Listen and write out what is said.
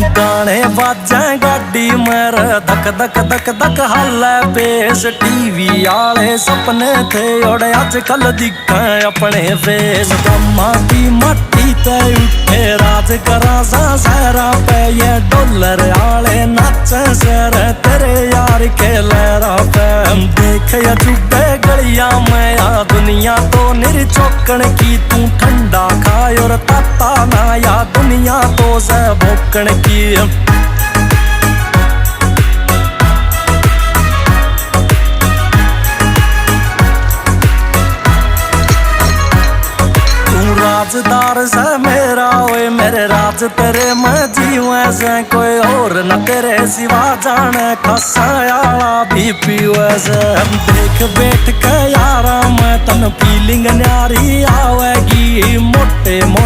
गाने बाजा गाड़ी मेरे धक धक धक धक हाले पेश टीवी आले सपने थे और आजकल दिखे अपने फेस गम्मा की मट्टी ते उठे राज करा सा सहरा पे ये डॉलर आले नाचे सर तेरे यार के लहरा पे देख या चुपे गलिया में या दुनिया तो निरचौकन की तू ठंडा खाए और ताता ना या दुनिया तो से भोकन की राजदार से मेरा ओए मेरे राज तेरे मैं जीवे से कोई और न तेरे सिवा जाने खसायाला भी पीवे से देख बैठ के यारा मैं तन फीलिंग न्यारी आवेगी मोटे मोटे